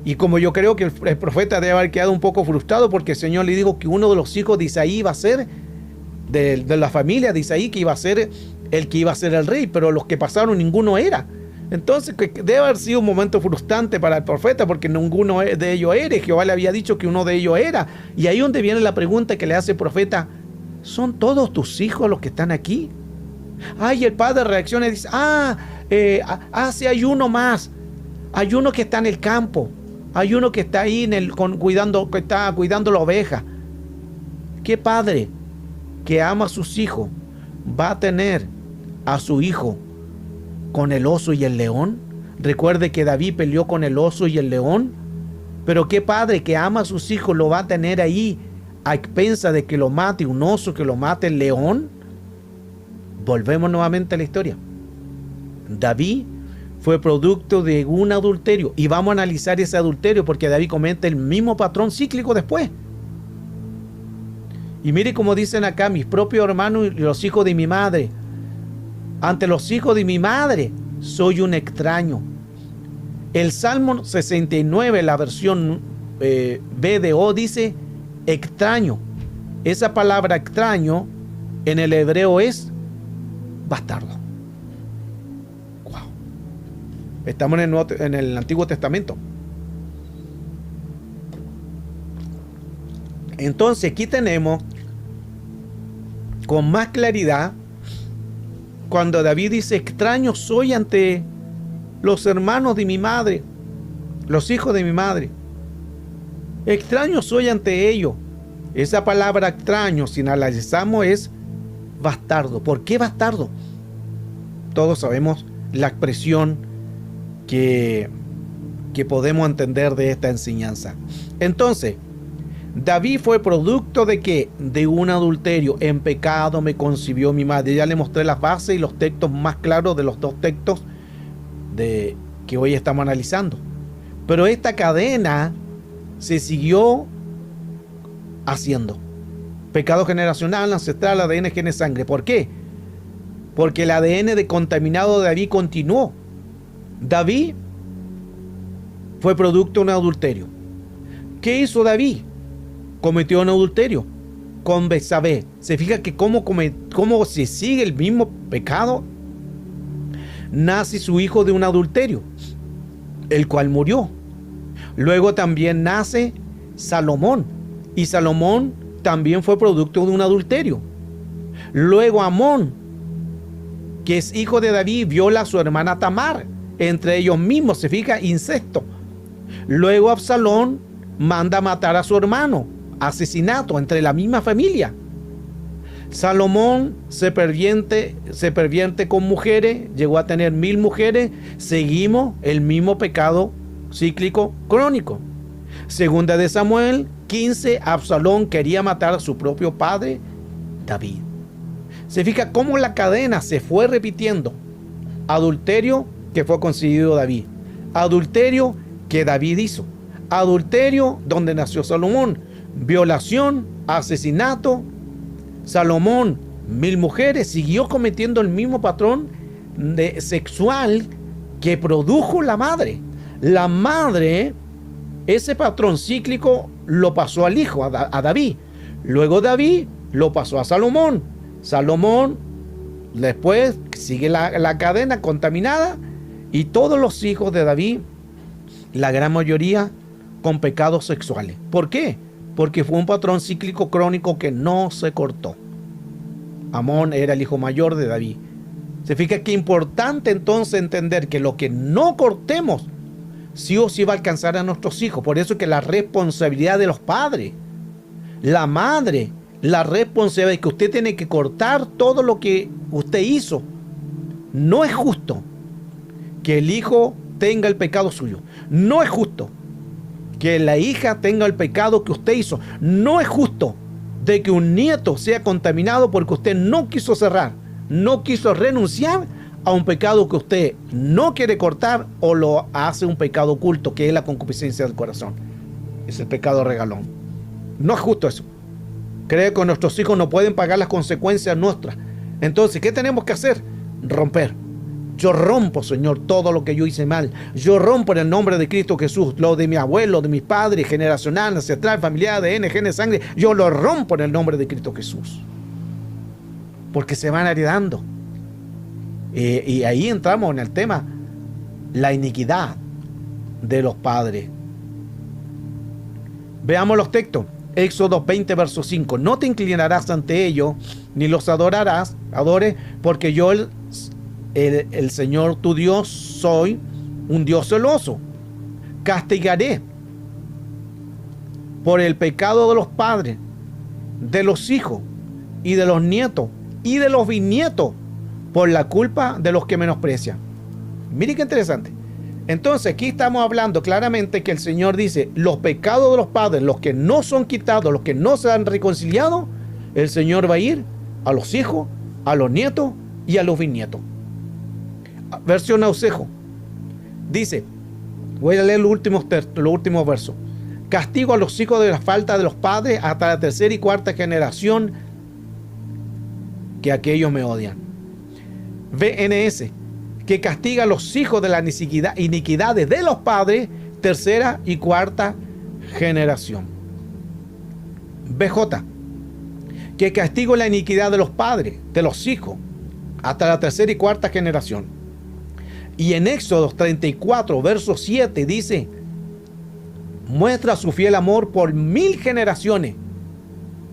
Y como yo creo que el profeta debe haber quedado un poco frustrado, porque el Señor le dijo que uno de los hijos de Isaí iba a ser, de la familia de Isaí, que iba a ser el que iba a ser el rey, pero los que pasaron ninguno era. Entonces debe haber sido un momento frustrante para el profeta, porque ninguno de ellos era. Jehová le había dicho que uno de ellos era. Y ahí donde viene la pregunta que le hace el profeta, ¿son todos tus hijos los que están aquí? Y el padre reacciona y dice, sí, hay uno más. Hay uno que está en el campo. Hay uno que está ahí cuidando la oveja. ¿Qué padre que ama a sus hijos va a tener a su hijo con el oso y el león? Recuerde que David peleó con el oso y el león. Pero qué padre que ama a sus hijos lo va a tener ahí a expensa de que lo mate un oso, que lo mate el león. Volvemos nuevamente a la historia. David fue producto de un adulterio, y vamos a analizar ese adulterio porque David comete el mismo patrón cíclico después. Y mire como dicen acá, mis propios hermanos y los hijos de mi madre. Ante los hijos de mi madre soy un extraño. El Salmo 69, la versión BDO, dice extraño. Esa palabra extraño en el hebreo es bastardo. Wow. Estamos en el Antiguo Testamento. Entonces aquí tenemos con más claridad cuando David dice, extraño soy ante los hermanos de mi madre, los hijos de mi madre. Extraño soy ante ellos. Esa palabra extraño, si analizamos, es bastardo. ¿Por qué bastardo? Todos sabemos la expresión que podemos entender de esta enseñanza. Entonces, David fue producto de ¿qué? De un adulterio. En pecado me concibió mi madre. Ya le mostré las bases y los textos más claros de los dos textos que hoy estamos analizando. Pero esta cadena se siguió haciendo. Pecado generacional, ancestral, ADN, genes, sangre. ¿Por qué? Porque el ADN de contaminado de David continuó. David fue producto de un adulterio. ¿Qué hizo David? Cometió un adulterio con Betsabé. Se fija que cómo se sigue el mismo pecado. Nace su hijo de un adulterio, el cual murió. Luego también nace Salomón, y Salomón también fue producto de un adulterio. Luego Amón, que es hijo de David, viola a su hermana Tamar. Entre ellos mismos, se fija, incesto. Luego Absalón manda matar a su hermano, asesinato entre la misma familia. Salomón se pervierte con mujeres, llegó a tener 1000 mujeres. Seguimos el mismo pecado cíclico crónico. Segunda de Samuel 15, Absalón quería matar a su propio padre David. Se fija cómo la cadena se fue repitiendo. Adulterio que fue concedido David, adulterio que David hizo, adulterio donde nació Salomón, violación, asesinato. Salomón, 1000 mujeres, siguió cometiendo el mismo patrón sexual que produjo la madre. La madre, ese patrón cíclico lo pasó al hijo, a David. Luego David lo pasó a Salomón. Salomón después sigue la cadena contaminada, y todos los hijos de David, la gran mayoría con pecados sexuales. ¿Por qué? Porque fue un patrón cíclico crónico que no se cortó. Amón era el hijo mayor de David. Se fija que es importante entonces entender que lo que no cortemos, sí o sí va a alcanzar a nuestros hijos. Por eso que la responsabilidad de los padres, la madre, la responsabilidad es que usted tiene que cortar todo lo que usted hizo. No es justo que el hijo tenga el pecado suyo. No es justo que la hija tenga el pecado que usted hizo. No es justo de que un nieto sea contaminado porque usted no quiso cerrar, no quiso renunciar a un pecado que usted no quiere cortar o lo hace un pecado oculto, que es la concupiscencia del corazón. Es el pecado regalón. No es justo eso. Cree que nuestros hijos no pueden pagar las consecuencias nuestras. Entonces, ¿qué tenemos que hacer? Romper. Yo rompo, Señor, todo lo que yo hice mal. Yo rompo en el nombre de Cristo Jesús lo de mi abuelo, de mis padres, generacional, ancestral, familiar, ADN, genes, sangre. Yo lo rompo en el nombre de Cristo Jesús. Porque se van heredando. Y ahí entramos en el tema, la iniquidad de los padres. Veamos los textos. Éxodo 20, verso 5. No te inclinarás ante ellos, ni los adores, porque yo el Señor tu Dios soy un Dios celoso. Castigaré por el pecado de los padres, de los hijos y de los nietos y de los bisnietos, por la culpa de los que menosprecian. Mire qué interesante. Entonces aquí estamos hablando claramente que el Señor dice, los pecados de los padres, los que no son quitados, los que no se han reconciliado, el Señor va a ir a los hijos, a los nietos y a los bisnietos. Versión Nausejo dice, voy a leer los últimos versos. Castigo a los hijos de la falta de los padres hasta la tercera y cuarta generación, que aquellos me odian. VNS, que castiga a los hijos de las iniquidades de los padres, tercera y cuarta generación. BJ, que castigo la iniquidad de los padres, de los hijos, hasta la tercera y cuarta generación. Y en Éxodo 34, verso 7 dice, muestra su fiel amor por 1000 generaciones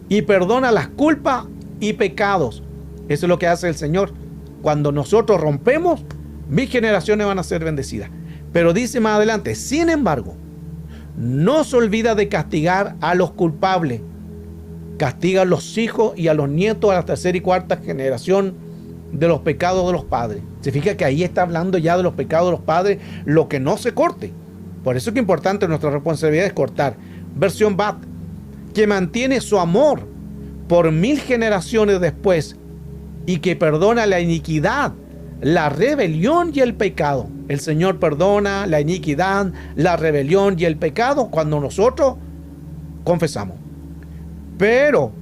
y perdona las culpas y pecados. Eso es lo que hace el Señor. Cuando nosotros rompemos, 1000 generaciones van a ser bendecidas. Pero dice más adelante, sin embargo, no se olvida de castigar a los culpables. Castiga a los hijos y a los nietos a la tercera y cuarta generación de los pecados de los padres. Se fija que ahí está hablando ya de los pecados de los padres, lo que no se corte. Por eso es que es importante, nuestra responsabilidad es cortar. Versión BAT, que mantiene su amor por 1000 generaciones después y que perdona la iniquidad, la rebelión y el pecado. El Señor perdona la iniquidad, la rebelión y el pecado cuando nosotros confesamos. Pero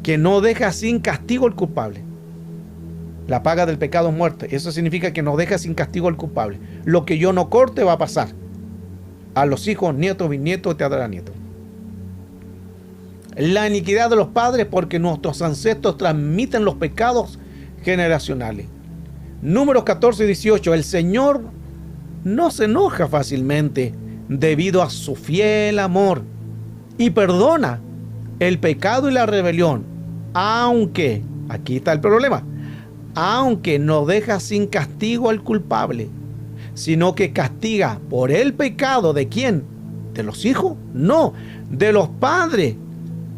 que no deja sin castigo al culpable. La paga del pecado es muerte. Eso significa que no deja sin castigo al culpable. Lo que yo no corte va a pasar a los hijos, nietos, bisnietos, tataranietos. La iniquidad de los padres, porque nuestros ancestros transmiten los pecados generacionales. Números 14 y 18. El Señor no se enoja fácilmente debido a su fiel amor y perdona el pecado y la rebelión, aunque, aquí está el problema, aunque no deja sin castigo al culpable, sino que castiga por el pecado ¿de quién? ¿De los hijos? No, de los padres.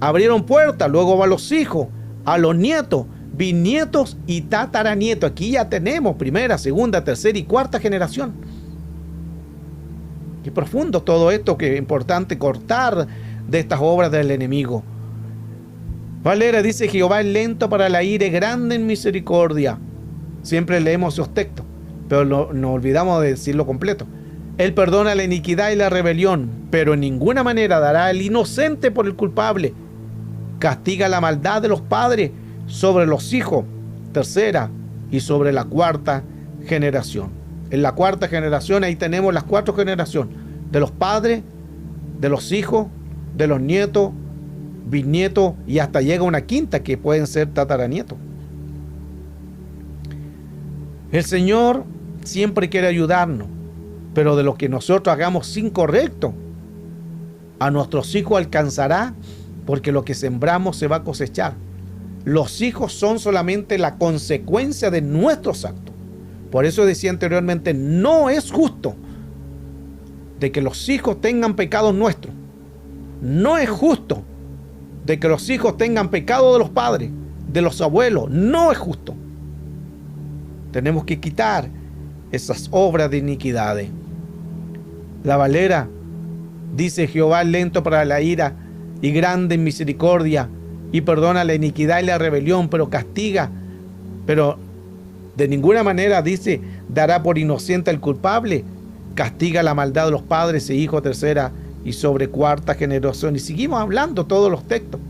Abrieron puertas, luego va a los hijos, a los nietos, bisnietos y tataranietos. Aquí ya tenemos primera, segunda, tercera y cuarta generación. Qué profundo todo esto, que es importante cortar de estas obras del enemigo. Valera dice, Jehová es lento para la ira y grande en misericordia. Siempre leemos esos textos, pero nos olvidamos de decirlo completo. Él perdona la iniquidad y la rebelión, pero en ninguna manera dará al inocente por el culpable. Castiga la maldad de los padres sobre los hijos, tercera, y sobre la cuarta generación. En la cuarta generación ahí tenemos las 4 generaciones, de los padres, de los hijos, de los nietos, bisnietos, y hasta llega una quinta que pueden ser tataranietos. El Señor siempre quiere ayudarnos, pero de lo que nosotros hagamos incorrecto, a nuestros hijos alcanzará, porque lo que sembramos se va a cosechar. Los hijos son solamente la consecuencia de nuestros actos. Por eso decía anteriormente, no es justo de que los hijos tengan pecados nuestros. No es justo de que los hijos tengan pecado de los padres, de los abuelos. No es justo. Tenemos que quitar esas obras de iniquidades. La Valera dice: Jehová es lento para la ira y grande en misericordia, y perdona la iniquidad y la rebelión, pero castiga. Pero de ninguna manera dice dará por inocente al culpable. Castiga la maldad de los padres e hijos tercera y sobre cuarta generación. Y seguimos hablando todos los textos.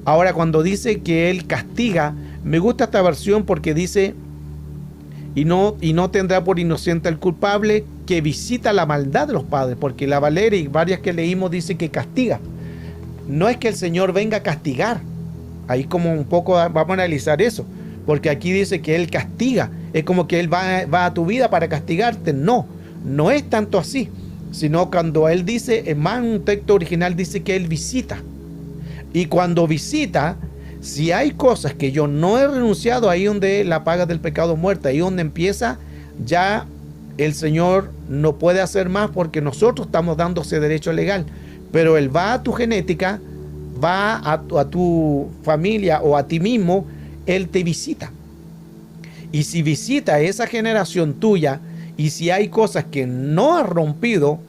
Ahora, cuando dice que él castiga, me gusta esta versión porque dice: y no tendrá por inocente al culpable, que visita la maldad de los padres. Porque la Valera y varias que leímos dice que castiga. No es que el Señor venga a castigar. Ahí como un poco vamos a analizar eso. Porque aquí dice que Él castiga. Es como que Él va a tu vida para castigarte. No es tanto así. Sino cuando Él dice, en más un texto original dice que Él visita. Y cuando visita, si hay cosas que yo no he renunciado, ahí donde la paga del pecado es muerte. Ahí donde empieza ya el Señor no puede hacer más porque nosotros estamos dando ese derecho legal. Pero Él va a tu genética, va a tu familia o a ti mismo, Él te visita. Y si visita esa generación tuya, y si hay cosas que no has rompido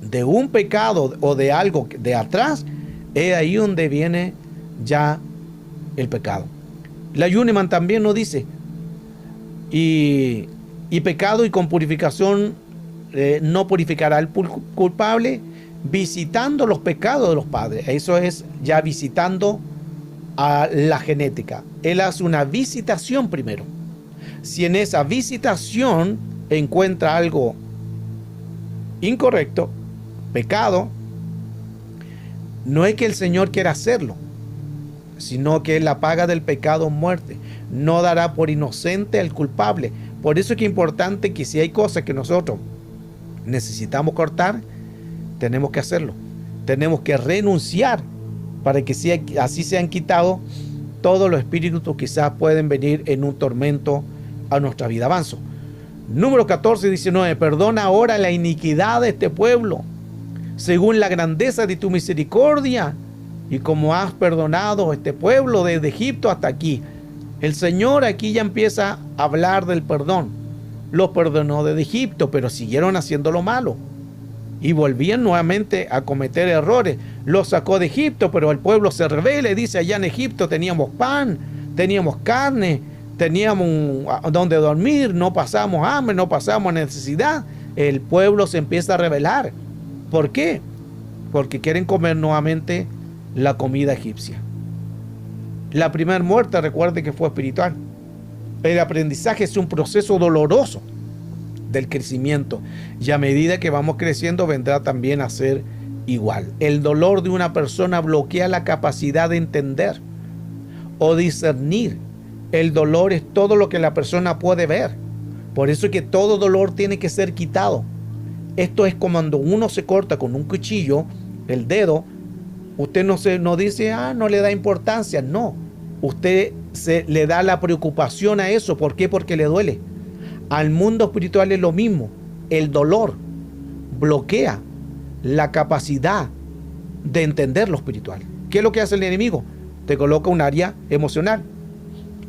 de un pecado o de algo de atrás, es ahí donde viene ya el pecado. La Yuneman también nos dice, y pecado y con purificación no purificará al culpable, visitando los pecados de los padres. Eso es ya visitando a la genética. Él hace una visitación primero. Si en esa visitación encuentra algo incorrecto, pecado, no es que el Señor quiera hacerlo, sino que la paga del pecado es muerte. No dará por inocente al culpable. Por eso es que es importante que si hay cosas que nosotros necesitamos cortar, tenemos que hacerlo. Tenemos que renunciar para que así sean quitados todos los espíritus que quizás pueden venir en un tormento a nuestra vida. Avanzo. Número 14 y 19. Perdona ahora la iniquidad de este pueblo, según la grandeza de tu misericordia, y como has perdonado a este pueblo desde Egipto hasta aquí. El Señor aquí ya empieza a hablar del perdón. Los perdonó desde Egipto, pero siguieron haciendo lo malo y volvían nuevamente a cometer errores. Los sacó de Egipto, pero el pueblo se rebela y dice: allá en Egipto teníamos pan, teníamos carne, teníamos donde dormir, no pasamos hambre, no pasamos necesidad. El pueblo se empieza a rebelar. ¿Por qué? Porque quieren comer nuevamente la comida egipcia. La primera muerte, recuerde que fue espiritual. El aprendizaje es un proceso doloroso del crecimiento, y a medida que vamos creciendo vendrá también a ser igual. El dolor de una persona bloquea la capacidad de entender o discernir. El dolor es todo lo que la persona puede ver. Por eso es que todo dolor tiene que ser quitado. Esto es como cuando uno se corta con un cuchillo el dedo. Usted no dice, no le da importancia. No, usted le da la preocupación a eso. ¿Por qué? Porque le duele. Al mundo espiritual es lo mismo. El dolor bloquea la capacidad de entender lo espiritual. ¿Qué es lo que hace el enemigo? Te coloca un área emocional.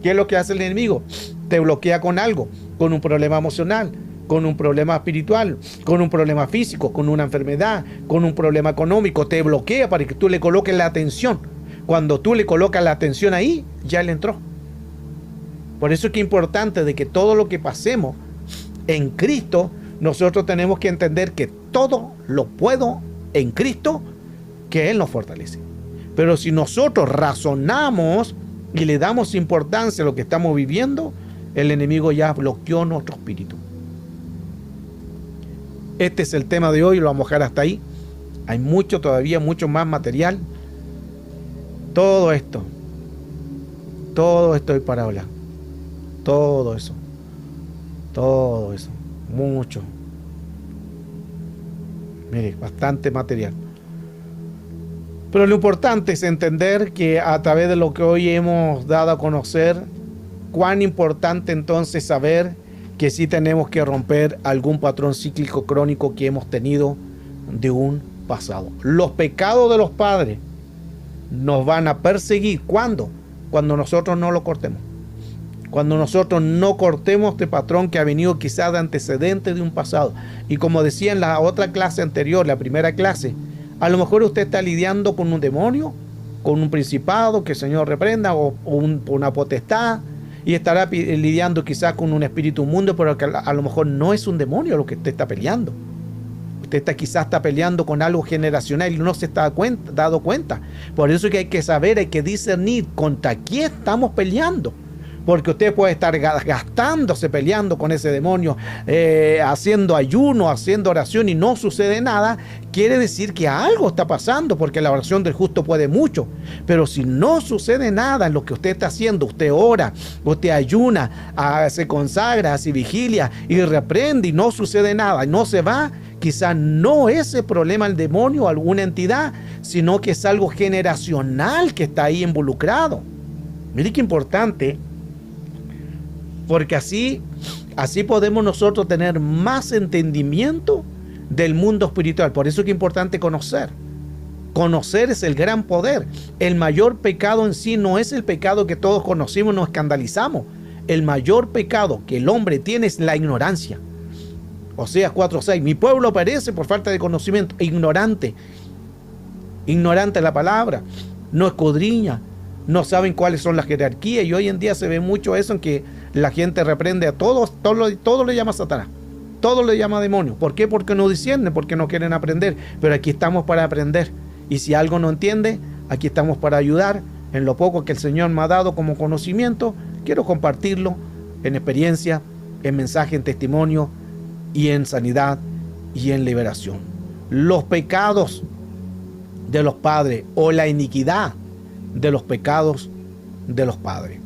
¿Qué es lo que hace el enemigo? Te bloquea con algo, con un problema emocional, con un problema espiritual, con un problema físico, con una enfermedad, con un problema económico. Te bloquea para que tú le coloques la atención. Cuando tú le colocas la atención ahí, ya le entró. Por eso es que es importante de que todo lo que pasemos en Cristo, nosotros tenemos que entender que todo lo puedo en Cristo, que Él nos fortalece. Pero si nosotros razonamos y le damos importancia a lo que estamos viviendo, el enemigo ya bloqueó nuestro espíritu. Este es el tema de hoy, lo vamos a dejar hasta ahí. Hay todavía mucho más material. Todo esto hay para hablar. Todo eso, mucho. Mire, bastante material. Pero lo importante es entender que a través de lo que hoy hemos dado a conocer, cuán importante entonces saber que sí tenemos que romper algún patrón cíclico crónico que hemos tenido de un pasado. Los pecados de los padres nos van a perseguir. ¿Cuándo? Cuando nosotros no lo cortemos. Cuando nosotros no cortemos este patrón que ha venido quizás de antecedentes de un pasado. Y como decía en la otra clase anterior, la primera clase, a lo mejor usted está lidiando con un demonio, con un principado que el Señor reprenda, o una potestad, y estará lidiando quizás con un espíritu inmundo, pero que a lo mejor no es un demonio lo que usted está peleando. Usted quizás está peleando con algo generacional y no se está dado cuenta. Por eso es que hay que saber, hay que discernir contra quién estamos peleando. Porque usted puede estar gastándose peleando con ese demonio, haciendo ayuno, haciendo oración y no sucede nada. Quiere decir que algo está pasando, porque la oración del justo puede mucho. Pero si no sucede nada en lo que usted está haciendo, usted ora, usted ayuna, se consagra, hace vigilia y reprende y no sucede nada, y no se va, quizás no es el problema el demonio o alguna entidad, sino que es algo generacional que está ahí involucrado. Mire qué importante. Porque así podemos nosotros tener más entendimiento del mundo espiritual. Por eso es que es importante conocer. Conocer es el gran poder. El mayor pecado en sí no es el pecado que todos conocimos y nos escandalizamos. El mayor pecado que el hombre tiene es la ignorancia. Oseas 4:6. Mi pueblo perece por falta de conocimiento. Ignorante. Ignorante la palabra. No escudriña. No saben cuáles son las jerarquías. Y hoy en día se ve mucho eso en que la gente reprende a todos. Todo le llama Satanás. Todo le llama demonio. ¿Por qué? Porque no disciernen, porque no quieren aprender. Pero aquí estamos para aprender. Y si algo no entiende, aquí estamos para ayudar. En lo poco que el Señor me ha dado como conocimiento, quiero compartirlo en experiencia, en mensaje, en testimonio y en sanidad y en liberación. Los pecados de los padres o la iniquidad de los pecados de los padres.